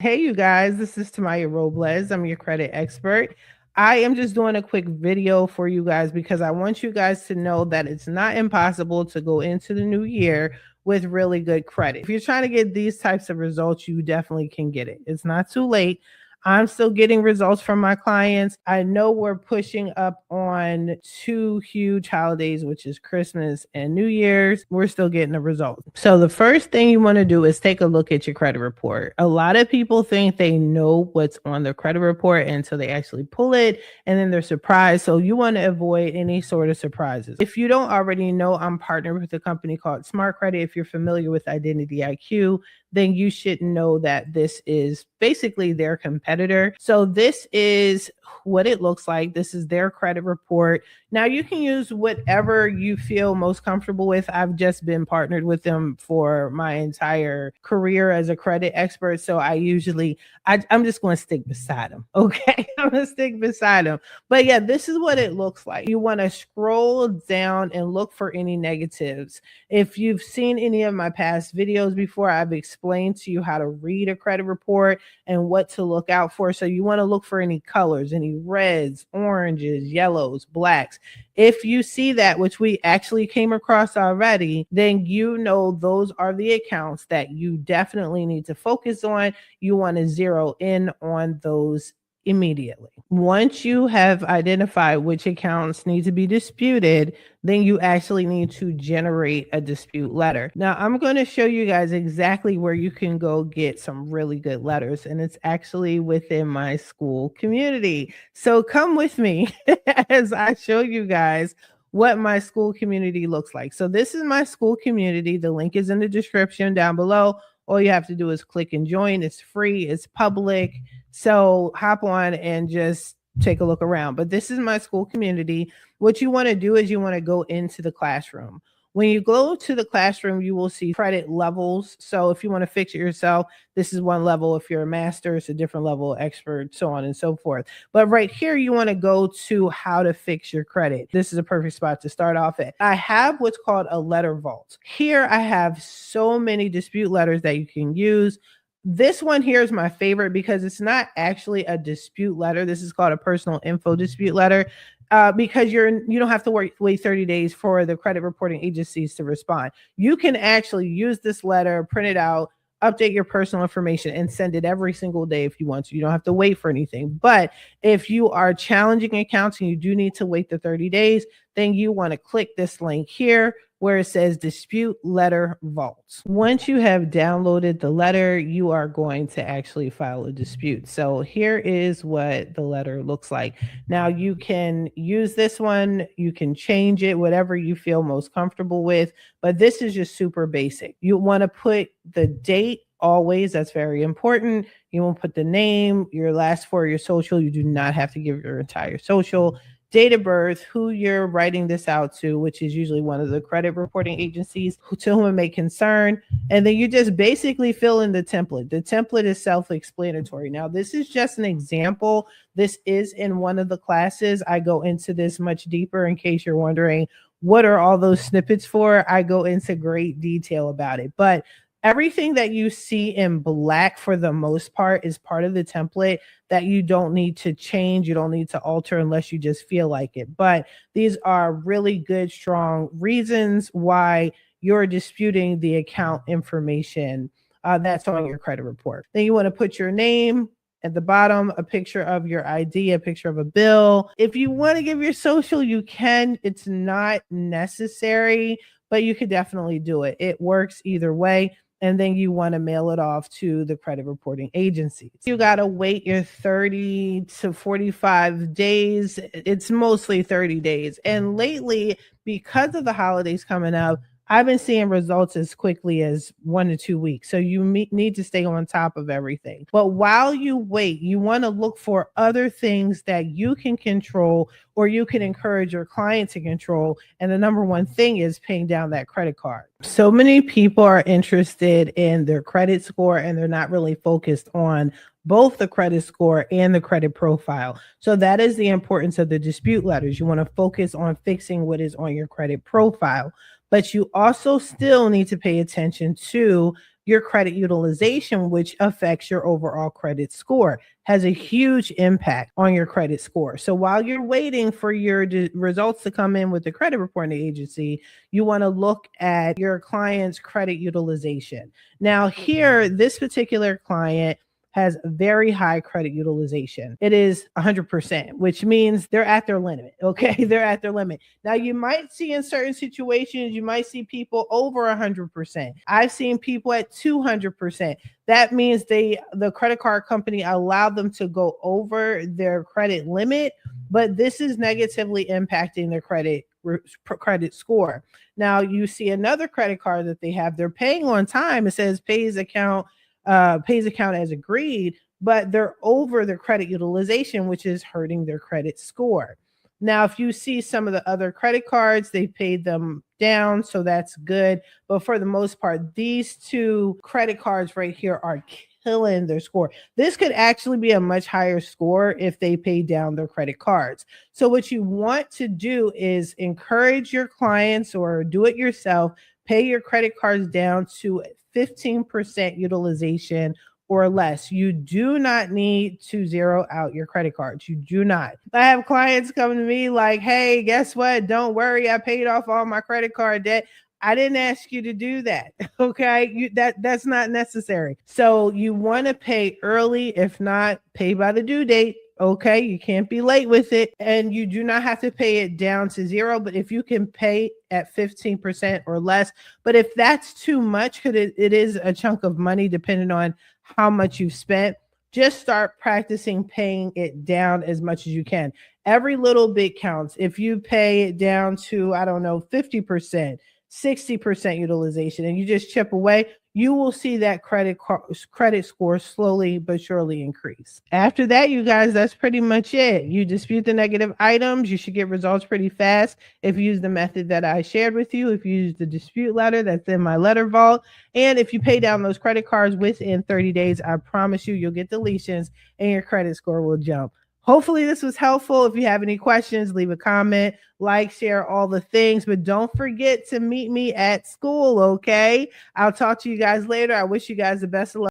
Hey, you guys, this is Tamaya Robles. I'm your credit expert. I am just doing a quick video for you guys because I want you guys to know that it's not impossible to go into the new year with really good credit. If you're trying to get these types of results, you definitely can get it. It's not too late. I'm still getting results from my clients. I know we're pushing up on two huge holidays, which is Christmas and New Year's. We're still getting the results. So the first thing you want to do is take a look at your credit report. A lot of people think they know what's on their credit report until they actually pull it and then they're surprised. So you want to avoid any sort of surprises. If you don't already know, I'm partnered with a company called Smart Credit. If you're familiar with Identity IQ, then you should know that this is basically their competitor. So this is what it looks like. This is their credit report. Now you can use whatever you feel most comfortable with. I've just been partnered with them for my entire career as a credit expert. So I'm just going to stick beside them. Okay. I'm going to stick beside them. But yeah, this is what it looks like. You want to scroll down and look for any negatives. If you've seen any of my past videos before, I've explained to you how to read a credit report and what to look out for. So you want to look for any colors, any reds, oranges, yellows, blacks. If you see that, which we actually came across already, then you know those are the accounts that you definitely need to focus on. You want to zero in on those immediately. Once you have identified which accounts need to be disputed, then you actually need to generate a dispute letter. Now, I'm going to show you guys exactly where you can go get some really good letters, and it's actually within my school community. So come with me as I show you guys what my school community looks like. So this is my school community. The link is in the description down below. All you have to do is click and join. It's free, it's public. So hop on and just take a look around. But this is my school community. What you want to do is you want to go into the classroom. When you go to the classroom, you will see credit levels. So if you want to fix it yourself, this is one level. If you're a master, it's a different level, expert, so on and so forth. But right here, you want to go to how to fix your credit. This is a perfect spot to start off at. I have what's called a letter vault. Here, I have so many dispute letters that you can use. This one here is my favorite because it's not actually a dispute letter. This is called a personal info dispute letter. Because you don't have to wait 30 days for the credit reporting agencies to respond. You can actually use this letter, print it out, update your personal information, and send it every single day if you want to. You don't have to wait for anything. But if you are challenging accounts and you do need to wait the 30 days, then you want to click this link here where it says dispute letter vault. Once you have downloaded the letter, you are going to actually file a dispute. So here is what the letter looks like. Now you can use this one, you can change it, whatever you feel most comfortable with, but this is just super basic. You want to put the date always. That's very important. You won't put the name, your last four, your social. You do not have to give your entire social. Date of birth, who you're writing this out to, which is usually one of the credit reporting agencies to whom it may concern. And then you just basically fill in the template. The template is self-explanatory. Now, this is just an example. This is in one of the classes. I go into this much deeper in case you're wondering, what are all those snippets for? I go into great detail about it. But everything that you see in black for the most part is part of the template that you don't need to change. You don't need to alter unless you just feel like it. But these are really good, strong reasons why you're disputing the account information that's on your credit report. Then you want to put your name at the bottom, a picture of your ID, a picture of a bill. If you want to give your social, you can. It's not necessary, but you could definitely do it. It works either way. And then you want to mail it off to the credit reporting agencies. You got to wait your 30 to 45 days. It's mostly 30 days. And lately, because of the holidays coming up, I've been seeing results as quickly as 1 to 2 weeks. So you need to stay on top of everything. But while you wait, you want to look for other things that you can control or you can encourage your client to control. And the number one thing is paying down that credit card. So many people are interested in their credit score and they're not really focused on both the credit score and the credit profile. So that is the importance of the dispute letters. You want to focus on fixing what is on your credit profile, but you also still need to pay attention to your credit utilization, which affects your overall credit score, has a huge impact on your credit score. So while you're waiting for your results to come in with the credit reporting agency, you want to look at your client's credit utilization. Now, here, this particular client has very high credit utilization. It is 100%, which means they're at their limit. Okay. They're at their limit. Now, you might see in certain situations, you might see people over 100%. I've seen people at 200%. That means the credit card company allowed them to go over their credit limit, but this is negatively impacting their credit score. Now, you see another credit card that they have, they're paying on time. It says pays account as agreed, but they're over their credit utilization, which is hurting their credit score. Now, if you see some of the other credit cards, they paid them down, so that's good. But for the most part, these two credit cards right here are killing their score. This could actually be a much higher score if they pay down their credit cards. So what you want to do is encourage your clients or do it yourself, pay your credit cards down to 15% utilization or less. You do not need to zero out your credit cards. You do not. I have clients come to me like, hey, guess what? Don't worry. I paid off all my credit card debt. I didn't ask you to do that. Okay. That's not necessary. So you want to pay early. If not, pay by the due date. Okay. You can't be late with it. And you do not have to pay it down to zero. But if you can pay at 15% or less, but if that's too much, because it is a chunk of money depending on how much you've spent, just start practicing paying it down as much as you can. Every little bit counts. If you pay it down to, 50%, 60% utilization, and you just chip away, you will see that credit score slowly but surely increase. After that, you guys, that's pretty much it. You dispute the negative items, you should get results pretty fast if you use the method that I shared with you. If you use the dispute letter that's in my letter vault, and if you pay down those credit cards within 30 days, I promise you'll get deletions and your credit score will jump. Hopefully this was helpful. If you have any questions, leave a comment, like, share, all the things, but don't forget to meet me at school. Okay. I'll talk to you guys later. I wish you guys the best of luck.